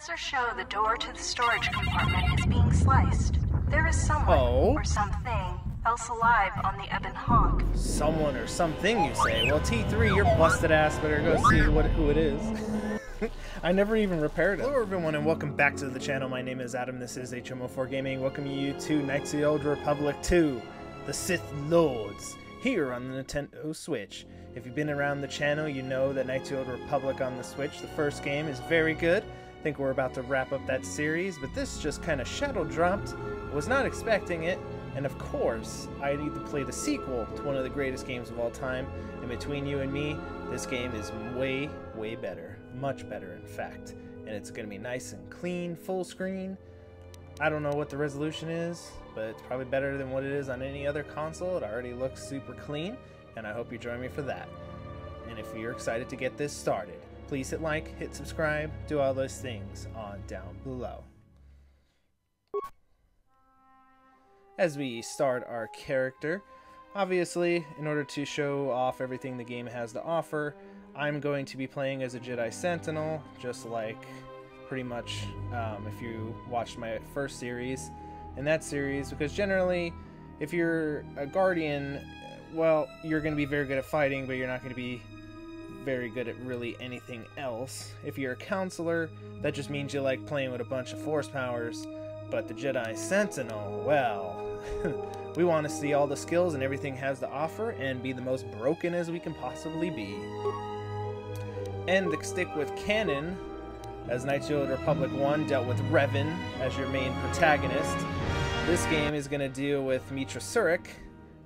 Sensors show the door to the storage compartment is being sliced. There is someone or something else alive on the Ebon Hawk. Someone or something, you say? Well, T3, your busted ass better go see who it is. I never even repaired it. Hello everyone and welcome back to the channel. My name is Adam, this is HMO4 Gaming. Welcome you to Knights of the Old Republic 2, the Sith Lords, here on the Nintendo Switch. If you've been around the channel, you know that Knights of the Old Republic on the Switch, the first game, is very good. I think we're about to wrap up that series, but this just kind of shadow dropped. Was not expecting it, and of course, I need to play the sequel to one of the greatest games of all time. And between you and me, this game is way, way better. Much better, in fact. And it's going to be nice and clean, full screen. I don't know what the resolution is, but it's probably better than what it is on any other console. It already looks super clean, and I hope you join me for that. And if you're excited to get this started, please hit like, hit subscribe, do all those things on down below. As we start our character, obviously, in order to show off everything the game has to offer, I'm going to be playing as a Jedi Sentinel, just like pretty much if you watched my first series. In that series, because generally, if you're a Guardian, well, you're going to be very good at fighting, but you're not going to be very good at really anything else. If you're a Counselor, that just means you like playing with a bunch of Force powers. But the Jedi Sentinel, well, we want to see all the skills and everything has to offer and be the most broken as we can possibly be. And to stick with canon, as Knights of the Old Republic 1 dealt with Revan as your main protagonist, this game is going to deal with Meetra Surik,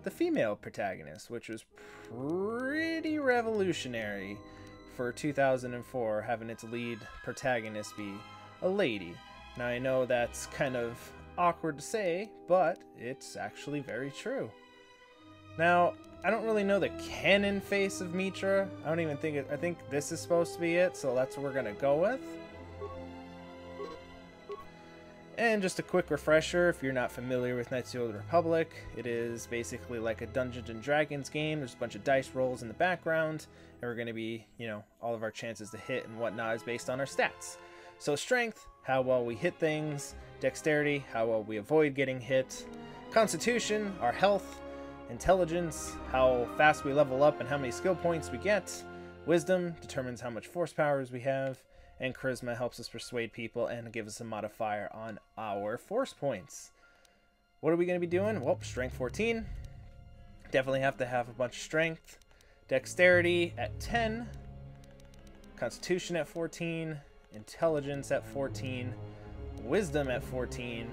the female protagonist, which was pretty revolutionary for 2004, having its lead protagonist be a lady. Now, I know that's kind of awkward to say, but it's actually very true. Now, I don't really know the canon face of Meetra. I don't even think it... I think this is supposed to be it, so that's what we're going to go with. And just a quick refresher, if you're not familiar with Knights of the Old Republic, it is basically like a Dungeons and Dragons game. There's a bunch of dice rolls in the background, and we're going to be, you know, all of our chances to hit and whatnot is based on our stats. So strength, how well we hit things. Dexterity, how well we avoid getting hit. Constitution, our health. Intelligence, how fast we level up and how many skill points we get. Wisdom determines how much force powers we have. And charisma helps us persuade people and give us a modifier on our force points. What are we going to be doing? Well, strength 14. Definitely have to have a bunch of strength. Dexterity at 10. Constitution at 14. Intelligence at 14, wisdom at 14,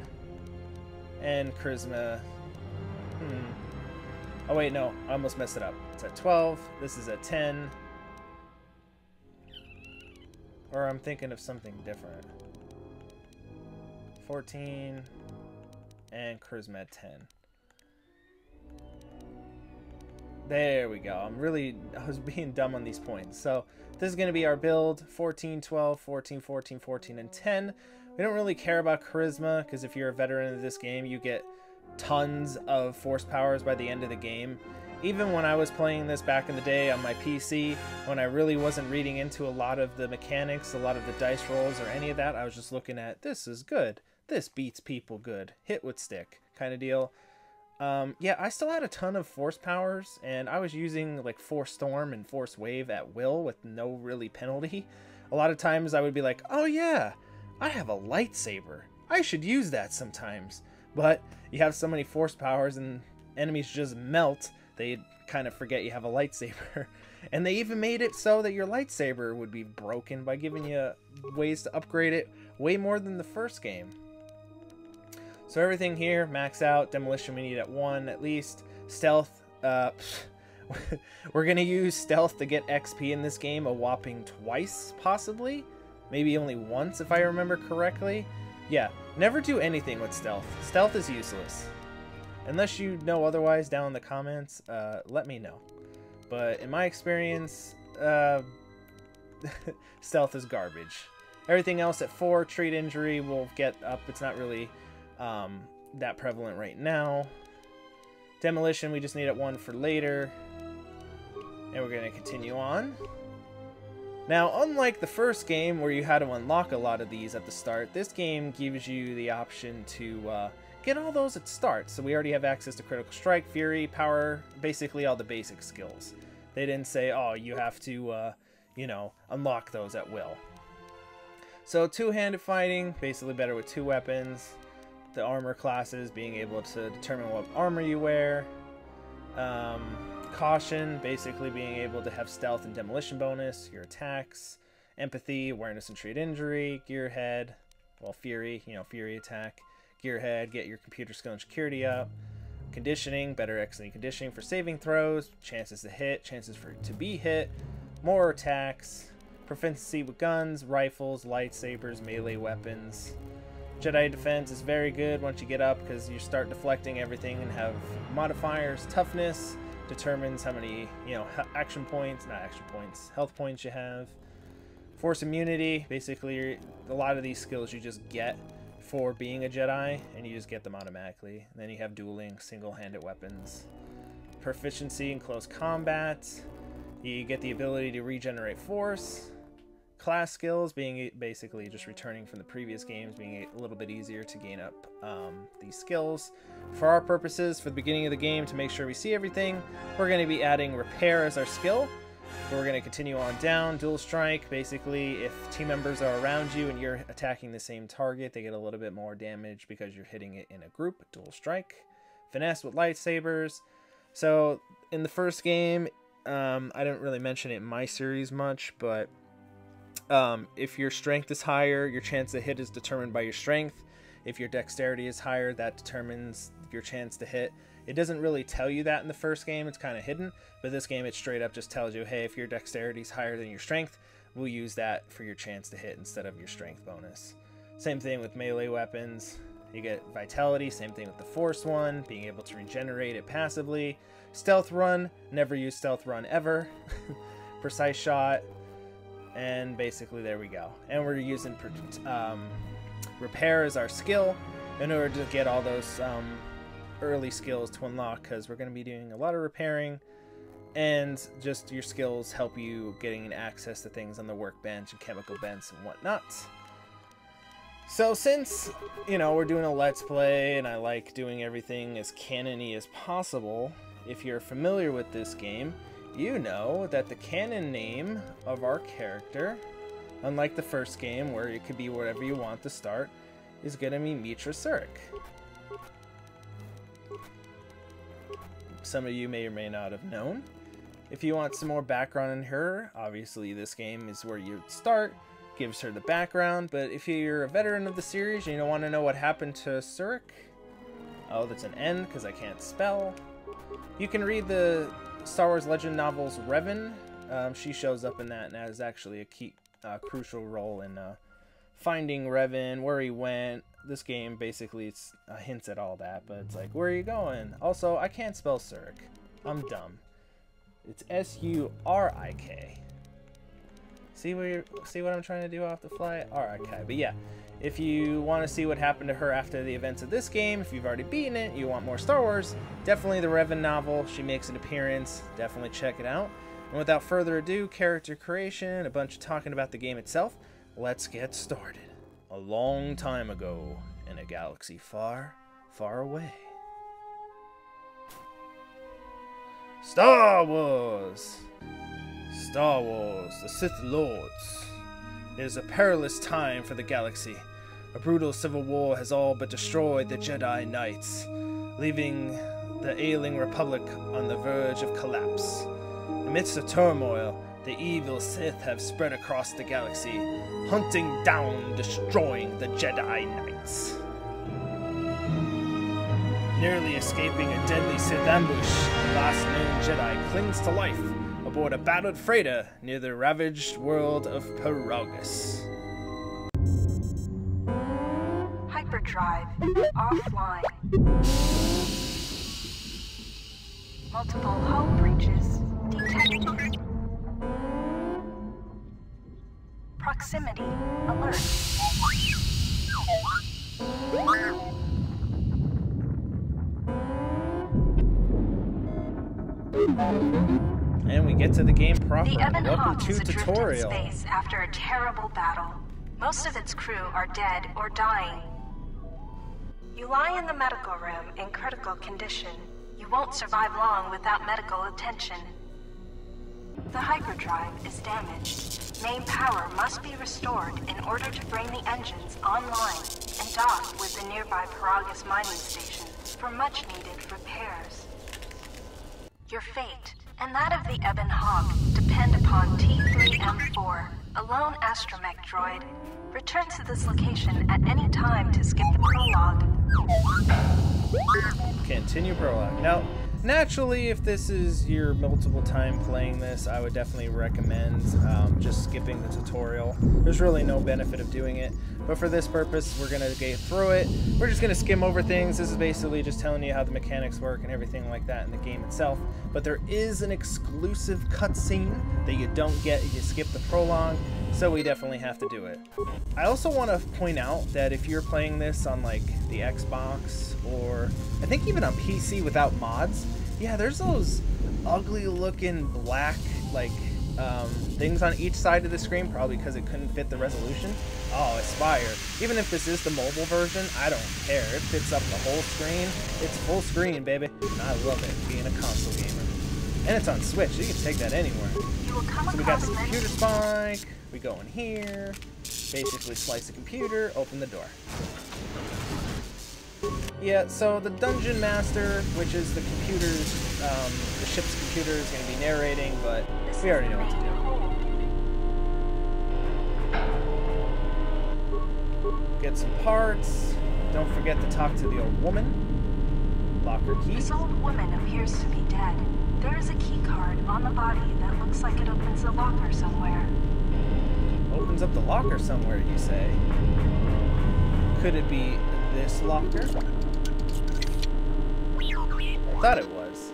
and charisma. Oh wait, no, I almost messed it up. It's at 12, this is at 10. Or I'm thinking of something different. 14, and charisma at 10. There we go. I was being dumb on these points. So this is going to be our build. 14, 12, 14, 14, 14, and 10. We don't really care about charisma, because if you're a veteran of this game, you get tons of force powers by the end of the game. Even when I was playing this back in the day on my PC, when I really wasn't reading into a lot of the mechanics, a lot of the dice rolls, or any of that, I was just looking at, this is good. This beats people good. Hit with stick kind of deal. Yeah, I still had a ton of force powers, and I was using like Force Storm and Force Wave at will with no really penalty. A lot of times I would be like, oh yeah, I have a lightsaber. I should use that sometimes. But you have so many force powers and enemies just melt, they kind of forget you have a lightsaber. And they even made it so that your lightsaber would be broken by giving you ways to upgrade it way more than the first game. So everything here, max out. Demolition we need at 1 at least. Stealth, we're going to use stealth to get XP in this game a whopping twice, possibly. Maybe only once, if I remember correctly. Yeah, never do anything with stealth. Stealth is useless. Unless you know otherwise down in the comments, let me know. But in my experience, stealth is garbage. Everything else at 4, treat injury, will get up. It's not really... that prevalent right now. Demolition we just need at 1 for later, and we're going to continue on. Now, unlike the first game where you had to unlock a lot of these at the start, this game gives you the option to get all those at start. So we already have access to critical strike, fury, power, basically all the basic skills. They didn't say, oh, you have to, you know, unlock those at will. So two-handed fighting, basically better with two weapons. The armor classes, being able to determine what armor you wear. Caution, basically being able to have stealth and demolition bonus, your attacks. Empathy, awareness and treat injury. Gearhead, well, fury, you know, fury attack. Gearhead, get your computer skill and security up. Conditioning, better excellent conditioning for saving throws. Chances to hit, chances for to be hit. More attacks. Proficiency with guns, rifles, lightsabers, melee weapons. Jedi defense is very good once you get up because you start deflecting everything and have modifiers. Toughness determines how many, you know, health points you have. Force immunity, basically a lot of these skills you just get for being a Jedi and you just get them automatically. And then you have dueling, single-handed weapons. Proficiency in close combat. You get the ability to regenerate force. Class skills, being basically just returning from the previous games, being a little bit easier to gain up these skills. For our purposes, for the beginning of the game, to make sure we see everything, we're going to be adding repair as our skill. We're going to continue on down. Dual strike, basically if team members are around you and you're attacking the same target, they get a little bit more damage because you're hitting it in a group. Dual strike. Finesse with lightsabers. So in the first game, I didn't really mention it in my series much, but if your strength is higher, your chance to hit is determined by your strength. If your dexterity is higher, that determines your chance to hit. It doesn't really tell you that in the first game, it's kind of hidden, but this game it straight up just tells you, hey, if your dexterity is higher than your strength, we'll use that for your chance to hit instead of your strength bonus. Same thing with melee weapons. You get vitality, same thing with the force one, being able to regenerate it passively. Stealth run, never use stealth run ever. Precise shot. And basically there we go. And we're using repair as our skill in order to get all those early skills to unlock, because we're going to be doing a lot of repairing, and just your skills help you getting access to things on the workbench and chemical vents and whatnot. So since, you know, we're doing a let's play and I like doing everything as canon-y as possible, if you're familiar with this game, you know that the canon name of our character, unlike the first game where it could be whatever you want to start, is going to be Mitra Surik. Some of you may or may not have known. If you want some more background on her, obviously this game is where you start, gives her the background, but if you're a veteran of the series and you don't want to know what happened to Surik, oh, that's an N because I can't spell, you can read the Star Wars Legend novels Revan. She shows up in that and has actually a key, crucial role in finding Revan, where he went. This game basically it's hints at all that, but it's like, where are you going? Also, I can't spell Surik. I'm dumb. It's S-U-R-I-K. See what I'm trying to do off the fly? R-I-K. But yeah, if you want to see what happened to her after the events of this game, if you've already beaten it, you want more Star Wars, definitely the Revan novel. She makes an appearance. Definitely check it out. And without further ado, character creation, a bunch of talking about the game itself, let's get started. A long time ago, in a galaxy far, far away. Star Wars! Star Wars, the Sith Lords. It is a perilous time for the galaxy. A brutal civil war has all but destroyed the Jedi Knights, leaving the ailing Republic on the verge of collapse. Amidst the turmoil, the evil Sith have spread across the galaxy, hunting down, destroying the Jedi Knights. Nearly escaping a deadly Sith ambush, the last known Jedi clings to life aboard a battered freighter near the ravaged world of Paragus. Hyperdrive offline. Multiple hull breaches detected. Proximity alert. And we get to the game proper. The Ebon Welcome Hawk to is adrift tutorial. in space after a terrible battle. Most of its crew are dead or dying. You lie in the medical room in critical condition. You won't survive long without medical attention. The hyperdrive is damaged. Main power must be restored in order to bring the engines online and dock with the nearby Paragus mining station for much-needed repairs. Your fate and that of the Ebon Hawk depend upon T3M4, a lone astromech droid. Return to this location at any time to skip the prologue. Continue prologue. Now, naturally, if this is your multiple time playing this, I would definitely recommend just skipping the tutorial. There's really no benefit of doing it, but for this purpose, we're gonna get through it. We're just gonna skim over things. This is basically just telling you how the mechanics work and everything like that in the game itself. But there is an exclusive cutscene that you don't get if you skip the prologue, so we definitely have to do it. I also want to point out that if you're playing this on like the Xbox or I think even on PC without mods, yeah, there's those ugly looking black like things on each side of the screen, probably because it couldn't fit the resolution. Oh, Aspire. Even if this is the mobile version, I don't care. It fits up the whole screen. It's full screen, baby. And I love it, being a console gamer. And it's on Switch, so you can take that anywhere. So we got the computer spike. We go in here, basically slice the computer, open the door. Yeah, so the Dungeon Master, which is the computer's, the ship's computer, is going to be narrating, but we already know what to do. Get some parts. Don't forget to talk to the old woman. Lock her key. This old woman appears to be dead. There is a key card on the body that looks like it opens a locker somewhere. Opens up the locker somewhere, you say? Could it be this locker? I thought it was.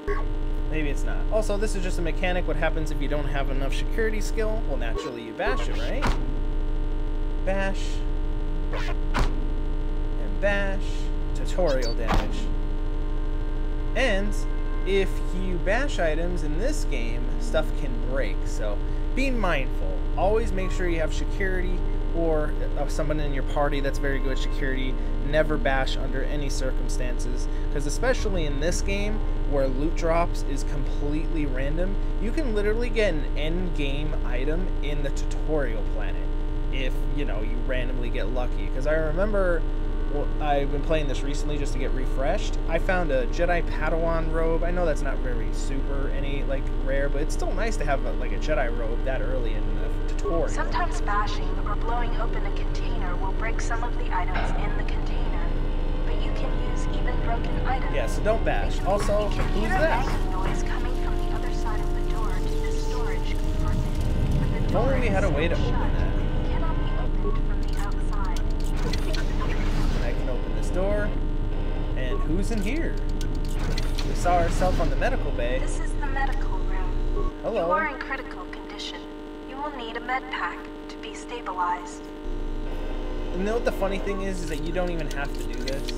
Maybe it's not. Also, this is just a mechanic. What happens if you don't have enough security skill? Well, naturally you bash it, right? Bash. And bash. Tutorial damage. And if you bash items in this game, stuff can break. So be mindful. Always make sure you have security or someone in your party that's very good at security. Never bash under any circumstances, because especially in this game where loot drops is completely random, you can literally get an end game item in the tutorial planet if you randomly get lucky. Because I remember, well, I've been playing this recently just to get refreshed. I found a Jedi Padawan robe. I know that's not very super rare, but it's still nice to have a Jedi robe that early in the tutorial. Sometimes bashing or blowing open a container will break some of the items in the container, but you can use even broken items. Yeah, so don't bash. Also, you can who's hear that? a banging noise coming from the other side of the door to the storage compartment. But the If door only we had a way to is open shut. that. It cannot be opened from the outside. I can open this door. And who's in here? We saw ourselves on the medical bay. This is the medical room. Hello. You are in critical condition. You will need a med pack to be stabilized. You know what the funny thing is that you don't even have to do this.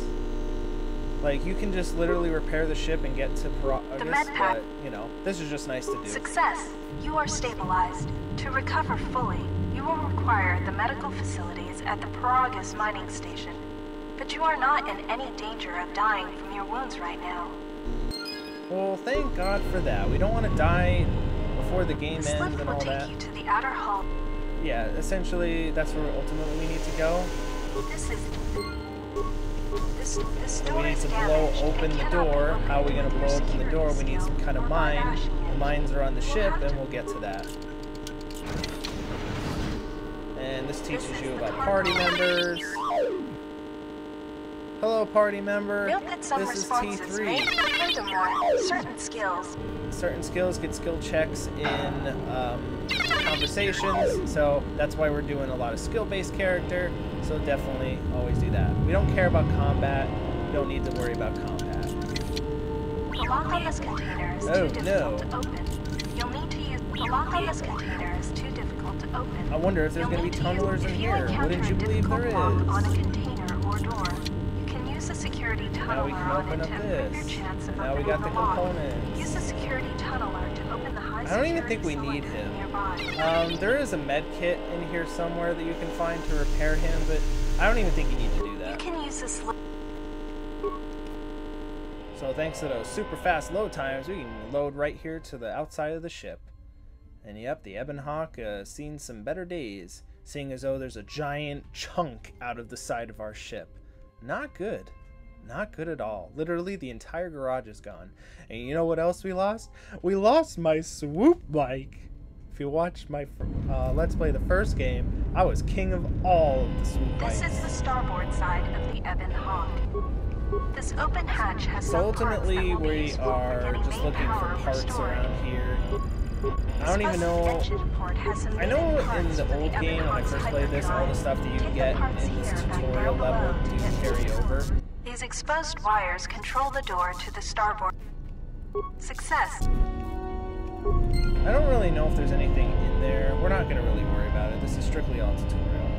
Like, you can just literally repair the ship and get to Paragus, med pack. but, this is just nice to do. Success. You are stabilized. To recover fully, you will require the medical facilities at the Paragus mining station. But you are not in any danger of dying from your wounds right now. Well, thank God for that. We don't want to die before the game The ends slip and will all take that. you to the outer hull. Yeah, essentially, that's where ultimately we need to go. This is... This So door we need is to blow damaged and open the cannot be door. opened How are we going to with blow your open the door? We security need some skill kind of or by mine. bashing The it. mines are on the You'll ship, have to- and we'll get to that. And this teaches This is you the about cargo party bay. members. Hello, party member. Note that some This is responses may T3. depend on certain skills. Certain skills get skill checks in conversations, so that's why we're doing a lot of skill-based character, so definitely always do that. We don't care about combat. We don't need to worry about combat. The lock on this container is Oh, too difficult to open. You'll need to use the lock on this container is too difficult to open. I wonder if there's going to be tunnelers in here. Wouldn't you believe there is? On a container or door, you can use a security tunneler Now we can on open it up to improve your this. chance of Now we opening got the lock. components. Use a security tunneler to open Given the high I don't even security think we need cylinder him. nearby. There is a med kit in here somewhere that you can find to repair him, but I don't even think you need to do You that. can use this. So thanks to those super fast load times, we can load right here to the outside of the ship. And yep, the Ebon Hawk seen some better days, seeing as though there's a giant chunk out of the side of our ship. Not good. Not good at all. Literally, the entire garage is gone. And you know what else we lost? We lost my swoop bike. If you watched my Let's Play the first game, I was king of all of the swoop bikes. This is the starboard side of the Ebon Hawk. This open hatch has So some ultimately, parts that will be we useful for are getting just main looking for power parts restored. around here. I don't This even rusted know. engine port has some I know main in parts the for old Ebon game when I Hawk's first played this, all the stuff that you Take the get parts in this here back tutorial down level below to do get carry to over. These exposed wires control the door to the starboard. Success. I don't really know if there's anything in there. We're not going to really worry about it. This is strictly all tutorial.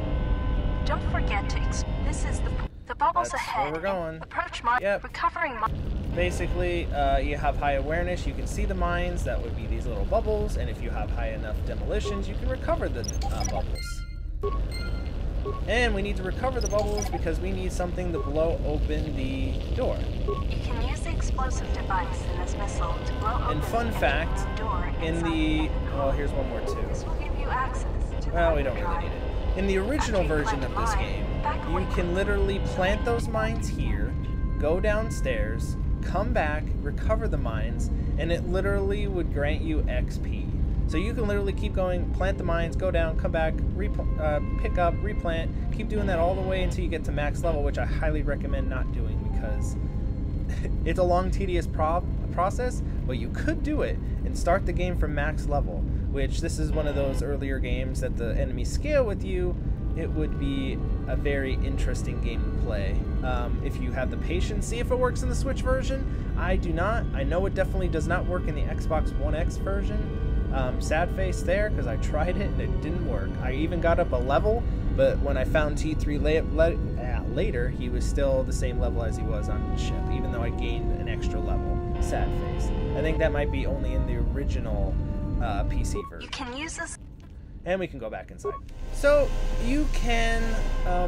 Don't forget to. This is the bubbles That's ahead. where we're going. Approach mine. Yep. Recovering mine. Basically, you have high awareness, you can see the mines, that would be these little bubbles, and if you have high enough demolitions, you can recover the bubbles. And we need to recover the bubbles because we need something to blow open the door. You can use the explosive device in this missile to blow open And fun the fact, engine room door in inside the... Ebon Well, Hawk. here's one more too. This will give you access to the Well, we don't really hyperdrive. need it. In the original version of this game, you can literally plant those mines here, go downstairs, come back, recover the mines, and it literally would grant you XP. So you can literally keep going, plant the mines, go down, come back, pick up, replant, keep doing that all the way until you get to max level, which I highly recommend not doing because it's a long, tedious process, but you could do it and start the game from max level, which this is one of those earlier games that the enemies scale with you. It would be a very interesting game to play if you have the patience. See if it works in the Switch version. I do not. I know it definitely does not work in the Xbox One X version. Sad face there because I tried it and it didn't work. I even got up a level, but when I found T3 later, he was still the same level as he was on the ship, even though I gained an extra level. Sad face. I think that might be only in the original PC version. You can use this. And we can go back inside. So you can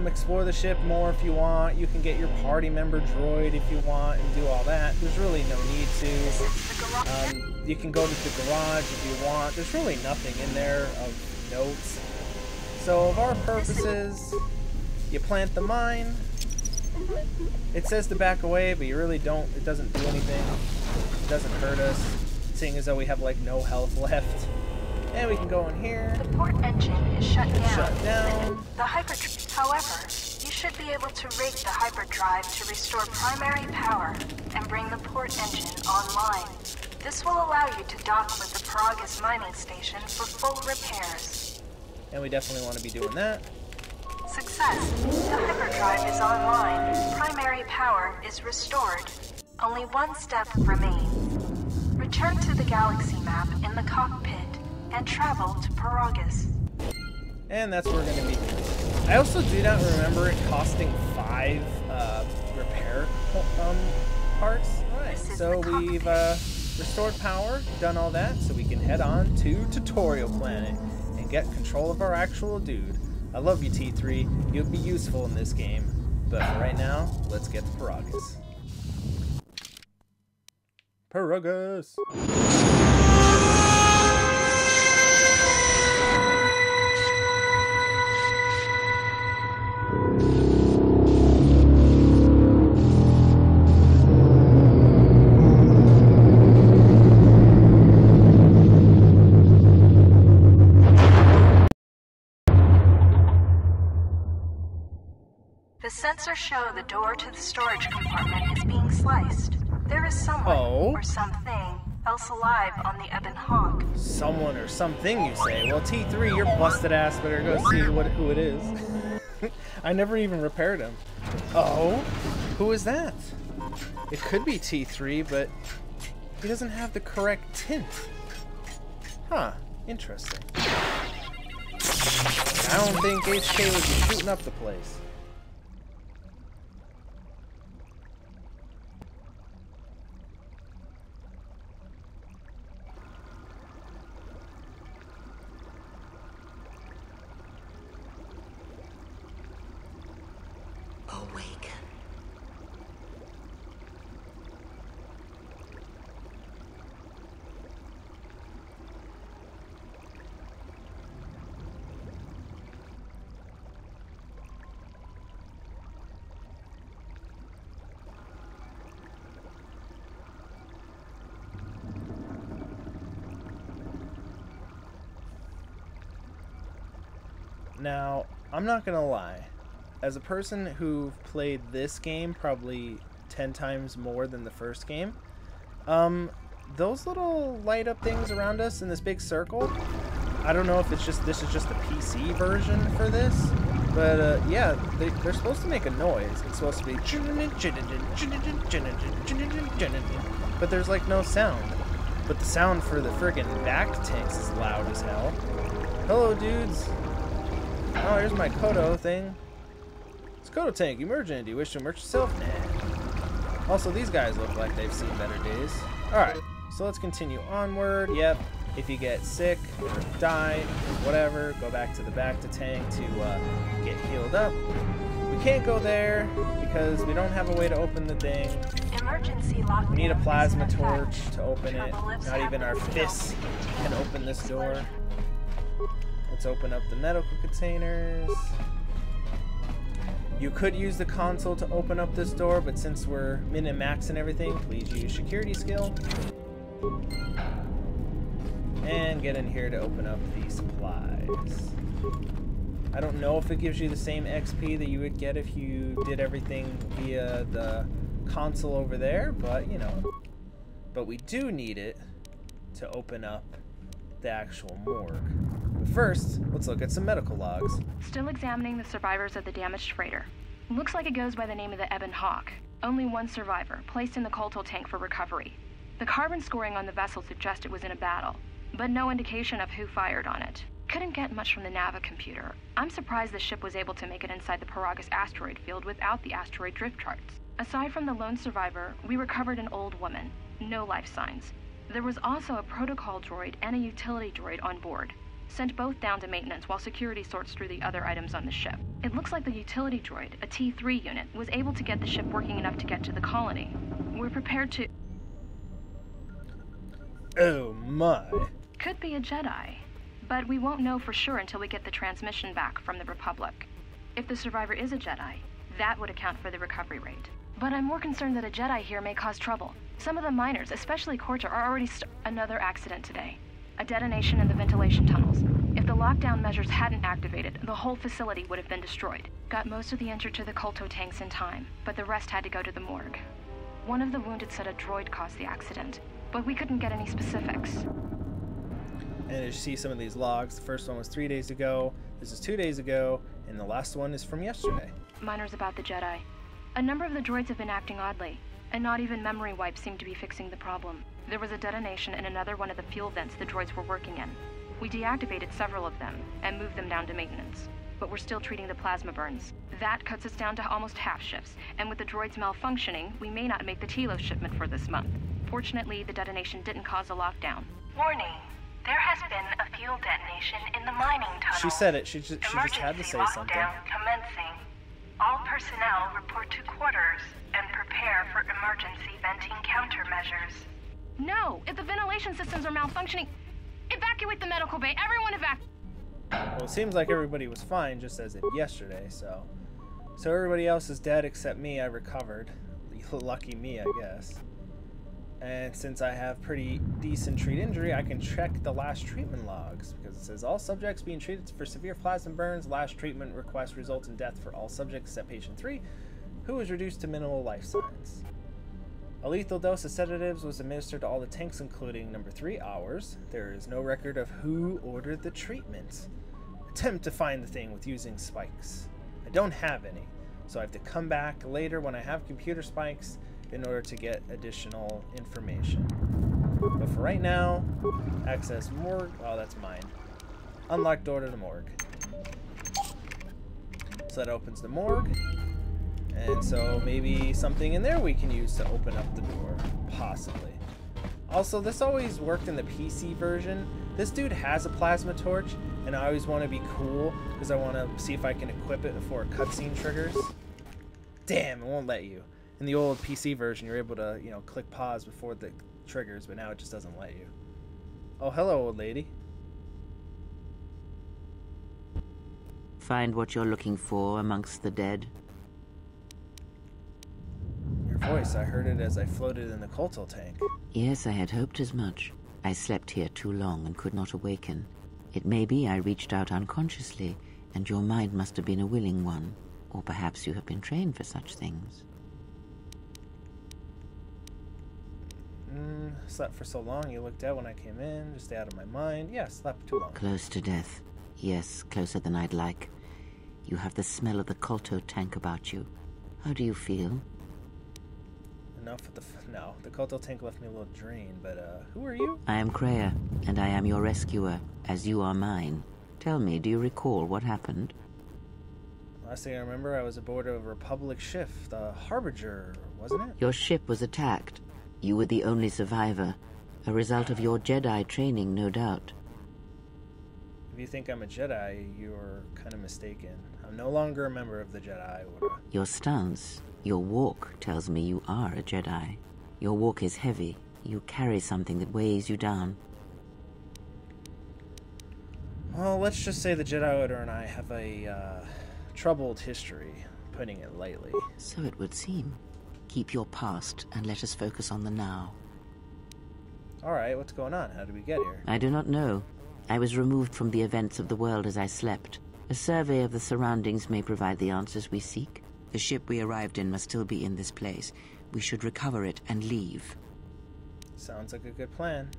explore the ship more if you want. You can get your party member droid if you want and do all that. There's really no need to. You can go to the garage if you want. There's really nothing in there of notes. So of our purposes, you plant the mine. It says to back away, but you really don't. It doesn't do anything. It doesn't hurt us, seeing as though we have like no health left. And we can go in here. The port engine is shut down. Shut down. The hyperdrive. However, you should be able to rig the hyperdrive to restore primary power and bring the port engine online. This will allow you to dock with the Paragus mining station for full repairs. And we definitely want to be doing that. Success. The hyperdrive is online. Primary power is restored. Only one step remains. Return to the galaxy map in the cockpit and travel to Paragus. And that's where we're going to be. I also do not remember it costing 5 repair parts. Alright, so we've restored power, done all that, so we can head on to Tutorial Planet and get control of our actual dude. I love you, T3. You'll be useful in this game. But for right now, let's get to Paragus. Paragus! The sensors show the door to the storage compartment is being sliced. There is someone or something else alive on the Ebon Hawk. Someone or something, you say? Well, T3, your busted ass better go see who it is. I never even repaired him. Oh, who is that? It could be T3, but he doesn't have the correct tint. Huh, interesting. I don't think HK would be shooting up the place. Now, I'm not gonna lie. As a person who played this game probably 10 times more than the first game, those little light up things around us in this big circle, I don't know if it's just this is just the PC version for this, but yeah, they're supposed to make a noise. It's supposed to be, but there's like no sound. But the sound for the friggin' back tanks is loud as hell. Hello, dudes. Oh, here's my KOTOR thing. It's KOTOR tank, emergent. Do you wish to emerge yourself? Nah. Also, these guys look like they've seen better days. Alright, so let's continue onward. Yep, if you get sick or die, whatever, go back to the back to tank to get healed up. We can't go there because we don't have a way to open the thing. Emergency lockdown. We need a plasma torch to open it. Not even our fists can open this door. Let's open up the medical containers. You could use the console to open up this door, but since we're min and max and everything, please use security skill. And get in here to open up the supplies. I don't know if it gives you the same XP that you would get if you did everything via the console over there, but you know. But we do need it to open up the actual morgue. But first, let's look at some medical logs. Still examining the survivors of the damaged freighter. Looks like it goes by the name of the Ebon Hawk. Only one survivor, placed in the KOTOR tank for recovery. The carbon scoring on the vessel suggests it was in a battle, but no indication of who fired on it. Couldn't get much from the Nava computer. I'm surprised the ship was able to make it inside the Paragus asteroid field without the asteroid drift charts. Aside from the lone survivor, we recovered an old woman. No life signs. There was also a protocol droid and a utility droid on board. Sent both down to maintenance while security sorts through the other items on the ship. It looks like the utility droid, a T3 unit, was able to get the ship working enough to get to the colony. We're prepared to... Oh my. Could be a Jedi. But we won't know for sure until we get the transmission back from the Republic. If the survivor is a Jedi, that would account for the recovery rate. But I'm more concerned that a Jedi here may cause trouble. Some of the miners, especially KOTOR, are already another accident today. A detonation in the ventilation tunnels. If the lockdown measures hadn't activated, the whole facility would have been destroyed. Got most of the injured to the KOTOR tanks in time, but the rest had to go to the morgue. One of the wounded said a droid caused the accident, but we couldn't get any specifics. And as you see some of these logs, the first one was 3 days ago, this is 2 days ago, and the last one is from yesterday. Miners about the Jedi. A number of the droids have been acting oddly, and not even memory wipes seem to be fixing the problem. There was a detonation in another one of the fuel vents the droids were working in. We deactivated several of them and moved them down to maintenance, but we're still treating the plasma burns. That cuts us down to almost half shifts, and with the droids malfunctioning, we may not make the Telos shipment for this month. Fortunately, the detonation didn't cause a lockdown. Warning. There has been a fuel detonation in the mining tunnel. She said it. She just had to say something. Emergency lockdown commencing. All personnel report to quarters and prepare for emergency venting countermeasures. No! If the ventilation systems are malfunctioning, evacuate the medical bay. Everyone evacuate. Well, it seems like everybody was fine just as of yesterday, so everybody else is dead except me. I recovered. Lucky me, I guess. And since I have pretty decent treat injury, I can check the last treatment logs, because it says all subjects being treated for severe plasma burns. Last treatment request results in death for all subjects except patient 3, who was reduced to minimal life signs. A lethal dose of sedatives was administered to all the tanks, including number 3, ours. There is no record of who ordered the treatment. Attempt to find the thing with using spikes. I don't have any, so I have to come back later when I have computer spikes in order to get additional information. But for right now, access morgue. Oh, that's mine. Unlock door to the morgue. So that opens the morgue. And so maybe something in there we can use to open up the door. Possibly. Also, this always worked in the PC version. This dude has a plasma torch, and I always want to be cool because I want to see if I can equip it before a cutscene triggers. Damn, it won't let you. In the old PC version, you're able to, you know, click pause before the triggers, but now it just doesn't let you. Oh, hello, old lady. Find what you're looking for amongst the dead? Your voice, I heard it as I floated in the KOTOR tank. Yes, I had hoped as much. I slept here too long and could not awaken. It may be I reached out unconsciously and your mind must have been a willing one. Or perhaps you have been trained for such things. Slept for so long, you looked out when I came in, just stay out of my mind. Yeah, slept too long. Close to death. Yes, closer than I'd like. You have the smell of the KOTOR tank about you. How do you feel? Enough with no, the KOTOR tank left me a little drained, but who are you? I am Kreia, and I am your rescuer, as you are mine. Tell me, do you recall what happened? Last thing I remember, I was aboard a Republic ship, the Harbinger, wasn't it? Your ship was attacked. You were the only survivor. A result of your Jedi training, no doubt. If you think I'm a Jedi, you're kind of mistaken. I'm no longer a member of the Jedi Order. Your stance, your walk, tells me you are a Jedi. Your walk is heavy. You carry something that weighs you down. Well, let's just say the Jedi Order and I have a troubled history, putting it lightly. So it would seem. Keep your past and let us focus on the now. Alright, what's going on? How did we get here? I do not know. I was removed from the events of the world as I slept. A survey of the surroundings may provide the answers we seek. The ship we arrived in must still be in this place. We should recover it and leave. Sounds like a good plan.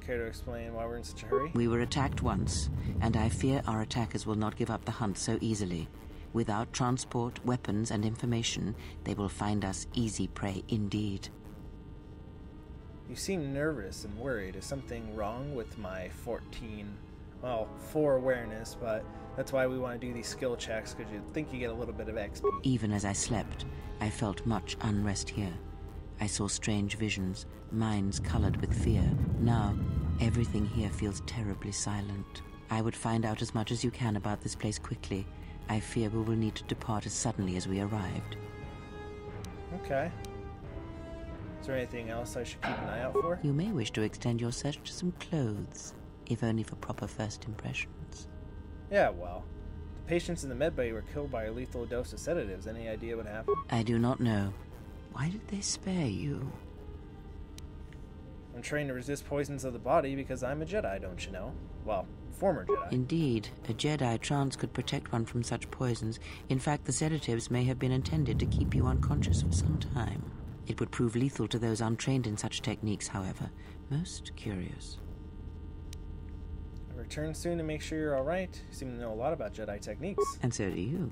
Care to explain why we're in such a hurry? We were attacked once, and I fear our attackers will not give up the hunt so easily. Without transport, weapons, and information, they will find us easy prey indeed. You seem nervous and worried. Is something wrong with my 4 awareness, but that's why we want to do these skill checks, because you think you get a little bit of XP. Even as I slept, I felt much unrest here. I saw strange visions, minds colored with fear. Now, everything here feels terribly silent. I would find out as much as you can about this place quickly. I fear we will need to depart as suddenly as we arrived. Okay. Is there anything else I should keep an eye out for? You may wish to extend your search to some clothes, if only for proper first impressions. Yeah, well, the patients in the medbay were killed by a lethal dose of sedatives. Any idea what happened? I do not know. Why did they spare you? I'm trained to resist poisons of the body because I'm a Jedi, don't you know? Well, former Jedi. Indeed, a Jedi trance could protect one from such poisons. In fact, the sedatives may have been intended to keep you unconscious for some time. It would prove lethal to those untrained in such techniques, however. Most curious. I'll return soon to make sure you're alright. You seem to know a lot about Jedi techniques. And so do you.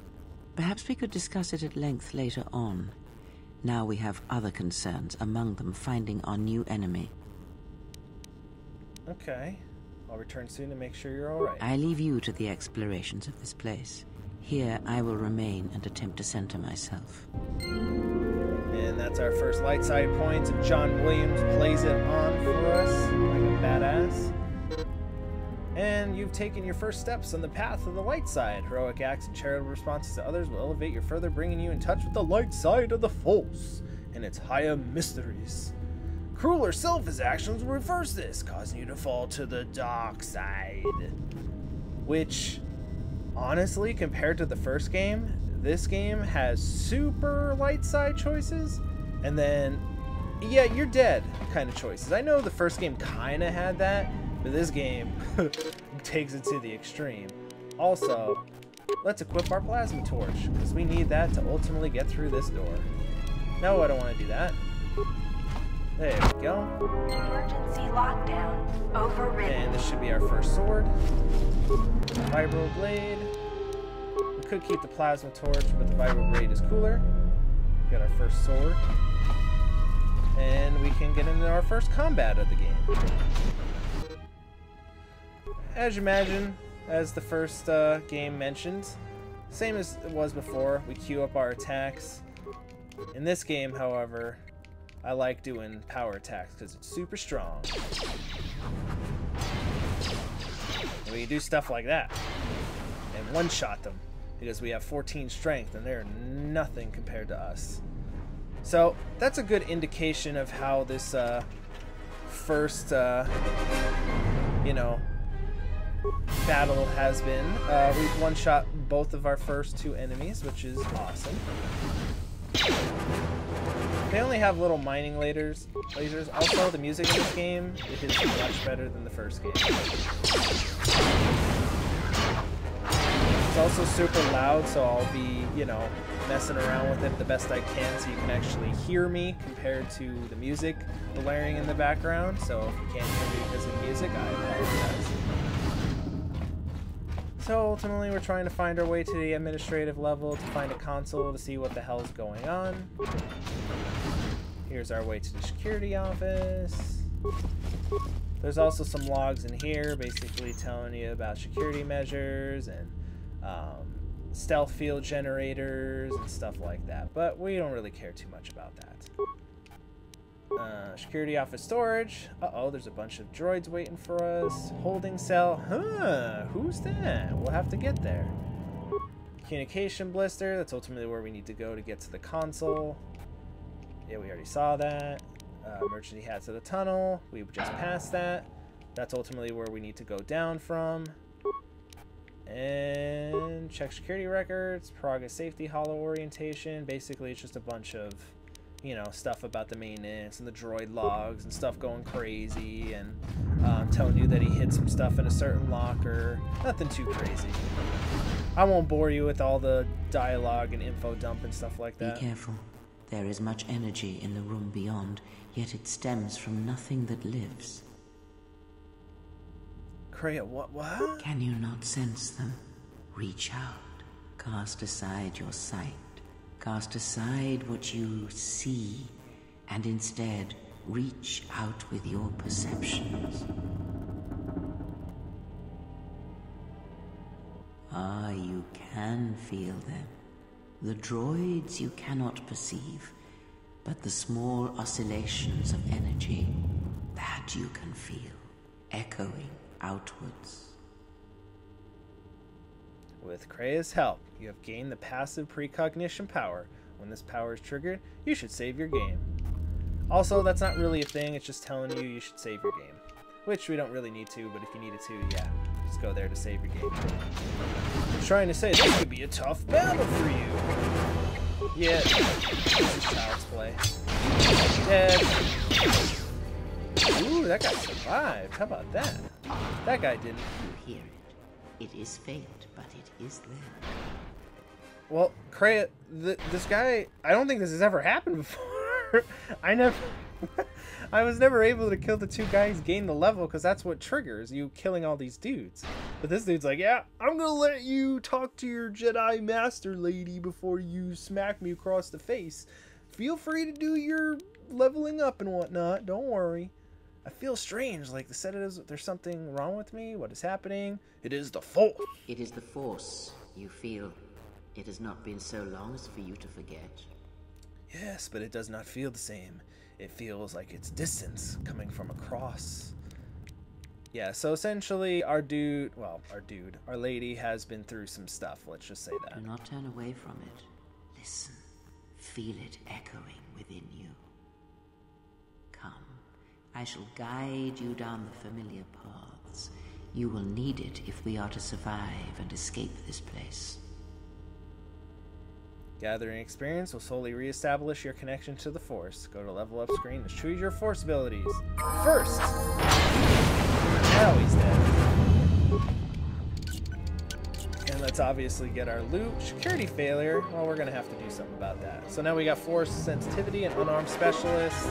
Perhaps we could discuss it at length later on. Now we have other concerns, among them finding our new enemy. Okay. I'll return soon to make sure you're alright. I leave you to the explorations of this place. Here I will remain and attempt to center myself. And that's our first light side point. John Williams plays it on for us like a badass. And you've taken your first steps on the path of the light side. Heroic acts and charitable responses to others will elevate you further, bringing you in touch with the light side of the Force and its higher mysteries. Cruel or selfish actions will reverse this, causing you to fall to the dark side. Which, honestly, compared to the first game, this game has super light side choices, and then, yeah, you're dead kind of choices. I know the first game kind of had that, but this game takes it to the extreme. Also, let's equip our plasma torch, because we need that to ultimately get through this door. No, I don't want to do that. There we go. Emergency lockdown overridden. And this should be our first sword. Vibro blade. We could keep the plasma torch, but the vibro blade is cooler. We got our first sword. And we can get into our first combat of the game. As you imagine, as the first game mentioned, same as it was before, we queue up our attacks. In this game, however, I like doing power attacks because it's super strong. And we can do stuff like that and one-shot them because we have 14 strength and they're nothing compared to us. So that's a good indication of how this first, battle has been. We've one-shot both of our first two enemies, which is awesome. They only have little mining lasers. Also, the music in this game is much better than the first game. It's also super loud, so I'll be, you know, messing around with it the best I can so you can actually hear me compared to the music blaring in the background. So if you can't hear me because of the music, I apologize. So ultimately we're trying to find our way to the administrative level to find a console to see what the hell's going on. Here's our way to the security office. There's also some logs in here basically telling you about security measures and stealth field generators and stuff like that, but we don't really care too much about that. Security office storage. Uh-oh, there's a bunch of droids waiting for us. Holding cell. Huh, who's that? We'll have to get there. Communication blister. That's ultimately where we need to go to get to the console. Yeah, we already saw that. Emergency hat to the tunnel. We just passed that. That's ultimately where we need to go down from. And check security records. Progress safety holo orientation. Basically, it's just a bunch of, you know, stuff about the maintenance and the droid logs and stuff going crazy and telling you that he hid some stuff in a certain locker. Nothing too crazy. I won't bore you with all the dialogue and info dump and stuff like that. Be careful. There is much energy in the room beyond, yet it stems from nothing that lives. Kreia, what? Can you not sense them? Reach out. Cast aside your sight. Cast aside what you see, and instead reach out with your perceptions. Ah, you can feel them. The droids you cannot perceive, but the small oscillations of energy, that you can feel, echoing outwards. With Kreia's help, you have gained the passive precognition power. When this power is triggered, you should save your game. Also, that's not really a thing, it's just telling you you should save your game. Which we don't really need to, but if you needed to, yeah, just go there to save your game. I'm trying to say this could be a tough battle for you. Yeah, this is child's play. Dead. Ooh, that guy survived. How about that? That guy didn't. You hear it. It is fate, but it is there. Well, Kreia, this guy, I don't think this has ever happened before. I was never able to kill the two guys gain the level because that's what triggers you killing all these dudes. But this dude's like, yeah, I'm gonna let you talk to your Jedi Master lady before you smack me across the face. Feel free to do your leveling up and whatnot. Don't worry. I feel strange, like there's something wrong with me. What is happening? It is the Force. It is the Force, you feel. It has not been so long as for you to forget. Yes, but it does not feel the same. It feels like it's distance coming from across. Yeah, so essentially our lady has been through some stuff, let's just say that. Do not turn away from it. Listen. Feel it echoing within you. Come. I shall guide you down the familiar paths. You will need it if we are to survive and escape this place. Gathering experience will slowly reestablish your connection to the Force. Go to level up screen and choose your Force abilities. First! Now he's dead. And let's obviously get our loot. Security failure. Well, we're going to have to do something about that. So now we got Force sensitivity and unarmed specialist,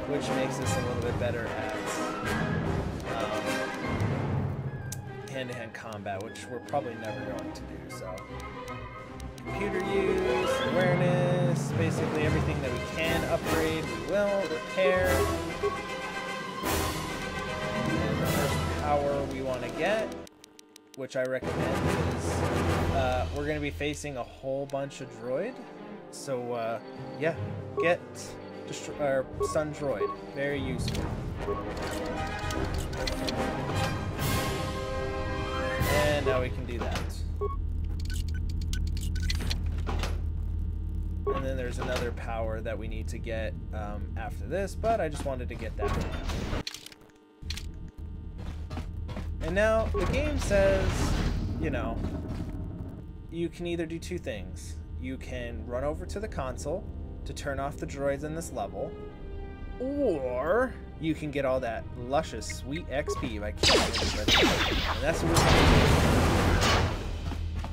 which makes us a little bit better at hand-to-hand combat, which we're probably never going to do, so... Computer use, awareness, basically everything that we can upgrade, we will. Repair. And the first power we want to get, which I recommend, is we're going to be facing a whole bunch of droid. So, yeah, get stun droid. Very useful. And now we can do that. And then there's another power that we need to get after this, but I just wanted to get that for now. And now the game says, you know, you can either do two things. You can run over to the console to turn off the droids in this level, or you can get all that luscious, sweet XP by killing everybody. And that's what we're going to do.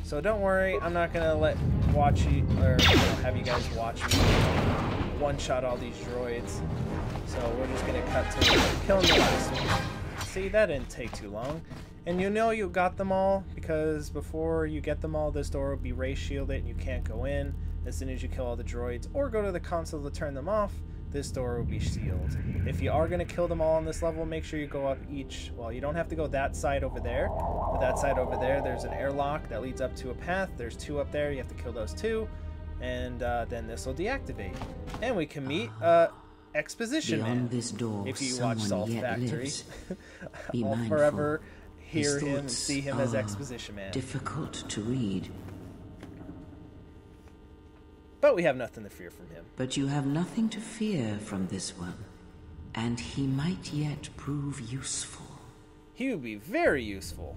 So don't worry, I'm not gonna have you guys watch me one-shot all these droids. So we're just gonna cut to killing the last one. See, that didn't take too long. And you know you got them all, because before you get them all, this door will be ray shielded and you can't go in. As soon as you kill all the droids, or go to the console to turn them off, this door will be sealed. If you are going to kill them all on this level, make sure you go up each, well, you don't have to go that side over there, but that side over there, there's an airlock that leads up to a path. There's 2 up there, you have to kill those 2, and then this will deactivate. And we can meet Exposition Man. This door, if you watch Salt Factory, Be I'll mindful. forever hear His him and thoughts see him as are Exposition Man. Difficult to read. But we have nothing to fear from him. But you have nothing to fear from this one, and he might yet prove useful. He would be very useful.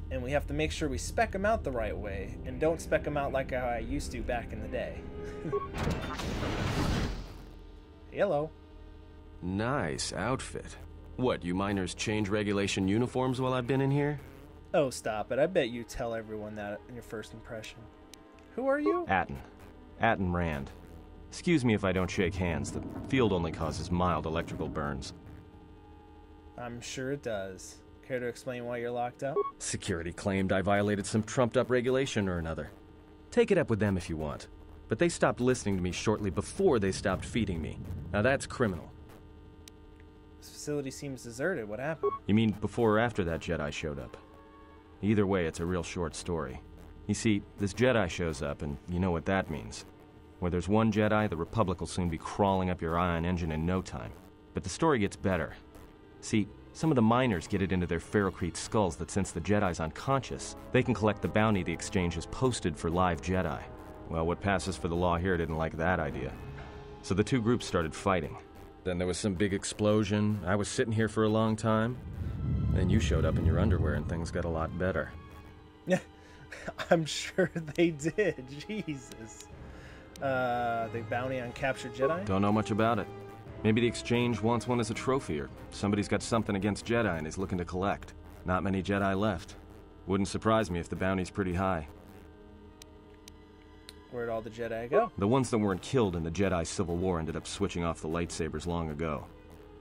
And we have to make sure we spec him out the right way, and don't spec him out like how I used to back in the day. Hello. Nice outfit. What, you miners change regulation uniforms while I've been in here? Oh, stop it. I bet you tell everyone that in your first impression. Who are you? Atten Rand. Excuse me if I don't shake hands. The field only causes mild electrical burns. I'm sure it does. Care to explain why you're locked up? Security claimed I violated some trumped-up regulation or another. Take it up with them if you want. But they stopped listening to me shortly before they stopped feeding me. Now that's criminal. This facility seems deserted. What happened? You mean before or after that Jedi showed up? Either way, it's a real short story. You see, this Jedi shows up, and you know what that means. Where there's one Jedi, the Republic will soon be crawling up your ion engine in no time. But the story gets better. See, some of the miners get it into their ferrocrete skulls that since the Jedi's unconscious, they can collect the bounty the exchange has posted for live Jedi. Well, what passes for the law here didn't like that idea. So the 2 groups started fighting. Then there was some big explosion. I was sitting here for a long time. Then you showed up in your underwear and things got a lot better. Yeah, I'm sure they did. Jesus. The bounty on captured Jedi? Don't know much about it. Maybe the exchange wants one as a trophy, or somebody's got something against Jedi and is looking to collect. Not many Jedi left. Wouldn't surprise me if the bounty's pretty high. Where'd all the Jedi go? The ones that weren't killed in the Jedi Civil War ended up switching off the lightsabers long ago.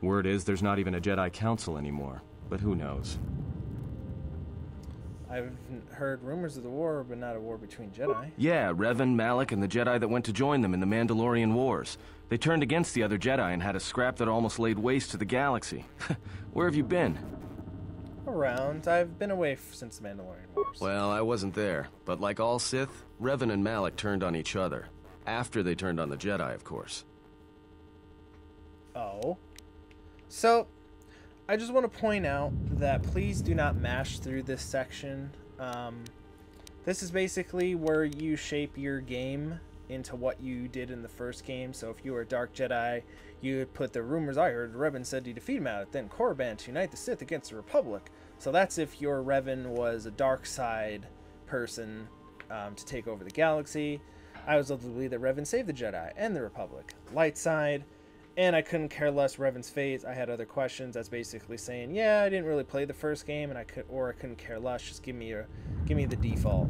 Word is there's not even a Jedi Council anymore, but who knows? I've heard rumors of the war, but not a war between Jedi. Yeah, Revan, Malak, and the Jedi that went to join them in the Mandalorian Wars. They turned against the other Jedi and had a scrap that almost laid waste to the galaxy. Where have you been? Around. I've been away since the Mandalorian Wars. Well, I wasn't there, but like all Sith, Revan and Malak turned on each other. After they turned on the Jedi, of course. Oh. So, I just want to point out that please do not mash through this section. This is basically where you shape your game into what you did in the first game. So if you were a Dark Jedi, you would put the rumors I heard. Revan said to defeat him out. Then Korriban to unite the Sith against the Republic. So that's if your Revan was a dark side person to take over the galaxy. I was led to believe that Revan saved the Jedi and the Republic. Light side. And I couldn't care less Revan's fate. I had other questions. That's basically saying, yeah, I didn't really play the first game, and I couldn't care less. Just give me the default,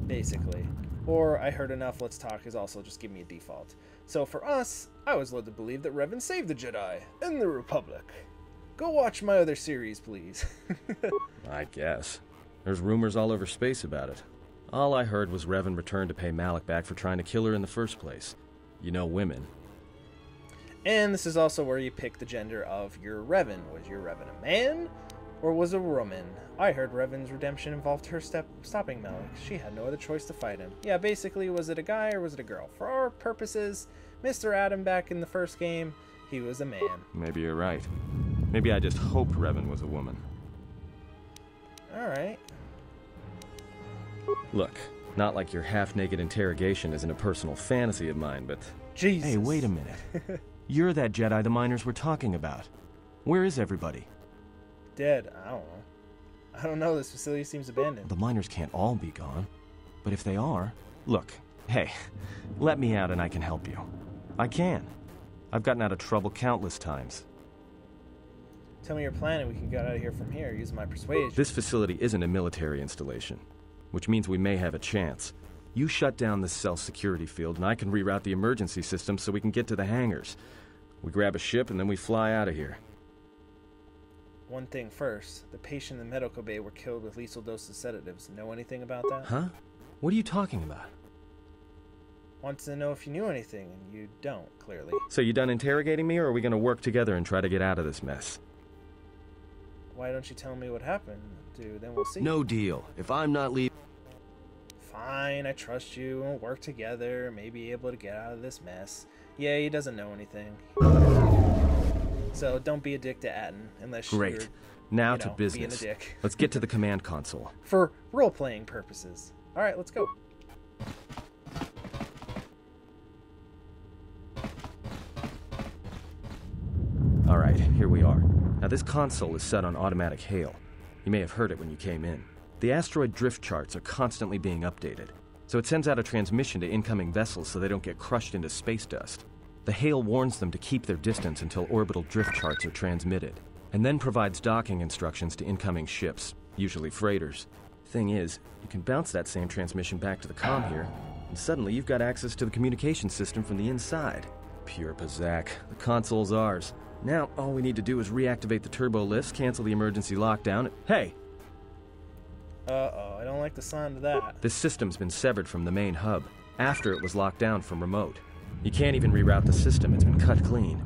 basically. Or I heard enough. Let's talk is also just give me a default. So for us, I was led to believe that Revan saved the Jedi and the Republic. Go watch my other series, please. I guess. There's rumors all over space about it. All I heard was Revan returned to pay Malak back for trying to kill her in the first place. You know women. And this is also where you pick the gender of your Revan. Was your Revan a man or was a woman? I heard Revan's redemption involved her stopping Malak. She had no other choice to fight him. Yeah, basically, was it a guy or was it a girl? For our purposes, Mr. Adam back in the first game, he was a man. Maybe you're right. Maybe I just hoped Revan was a woman. Alright. Look, not like your half-naked interrogation isn't a personal fantasy of mine, but... Jesus. Hey, wait a minute. You're that Jedi the miners were talking about. Where is everybody? Dead. I don't know. This facility seems abandoned. The miners can't all be gone. But if they are... Look, hey, let me out and I can help you. I can. I've gotten out of trouble countless times. Tell me your plan and we can get out of here from here using my persuasion. This facility isn't a military installation. which means we may have a chance. You shut down this cell security field, and I can reroute the emergency system so we can get to the hangars. We grab a ship, and then we fly out of here. One thing first. The patient in the medical bay were killed with lethal doses of sedatives. Know anything about that? Huh? What are you talking about? Wants to know if you knew anything, and you don't, clearly. So you done interrogating me, or are we going to work together and try to get out of this mess? Why don't you tell me what happened, dude? Then we'll see. No deal. If I'm not leaving... Fine, I trust you. We'll work together. Maybe able to get out of this mess. Yeah, he doesn't know anything. So don't be a dick to Atten, unless you're... Great. Now to business. Being a dick. Let's get to the command console. For role-playing purposes. Alright, let's go. Alright, here we are. Now this console is set on automatic hail. You may have heard it when you came in. The asteroid drift charts are constantly being updated, so it sends out a transmission to incoming vessels so they don't get crushed into space dust. The hail warns them to keep their distance until orbital drift charts are transmitted, and then provides docking instructions to incoming ships, usually freighters. Thing is, you can bounce that same transmission back to the comm here, and suddenly you've got access to the communication system from the inside. Pure pizzazz. The console's ours. Now, all we need to do is reactivate the turbo lifts, cancel the emergency lockdown. Hey! Uh-oh, I don't like the sound of that. This system's been severed from the main hub, after it was locked down from remote. You can't even reroute the system, it's been cut clean.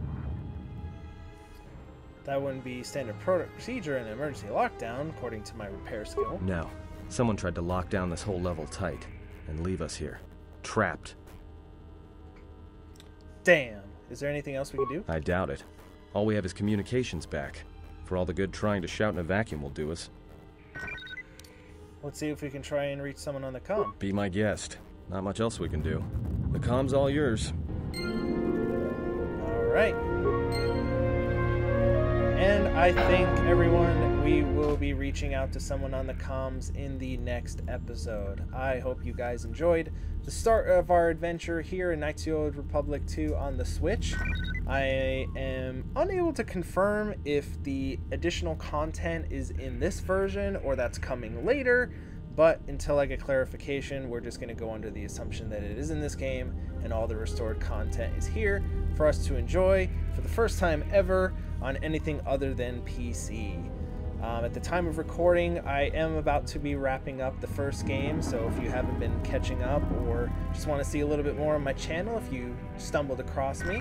That wouldn't be standard procedure in an emergency lockdown, according to my repair skill. No. Someone tried to lock down this whole level tight, and leave us here. Trapped. Damn. Is there anything else we can do? I doubt it. All we have is communications back. For all the good trying to shout in a vacuum will do us. Let's see if we can try and reach someone on the comm. Be my guest. Not much else we can do. The comm's all yours. Alright. And I think, everyone, we will be reaching out to someone on the comms in the next episode. I hope you guys enjoyed the start of our adventure here in Knights of the Old Republic 2 on the Switch. I am unable to confirm if the additional content is in this version or that's coming later, but until I get clarification, we're just going to go under the assumption that it is in this game and all the restored content is here for us to enjoy for the first time ever on anything other than PC. At the time of recording, I am about to be wrapping up the first game, so if you haven't been catching up or just want to see a little bit more on my channel, if you stumbled across me,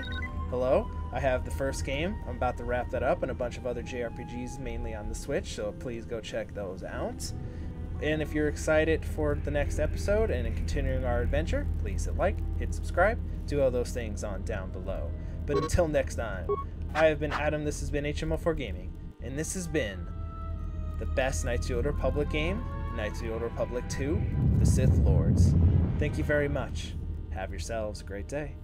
hello, I have the first game. I'm about to wrap that up and a bunch of other JRPGs mainly on the Switch, so please go check those out. And if you're excited for the next episode and in continuing our adventure, please hit like, hit subscribe, do all those things on down below. But until next time, I have been Adam, this has been HMO4 Gaming, and this has been the best Knights of the Old Republic game, Knights of the Old Republic 2, the Sith Lords. Thank you very much. Have yourselves a great day.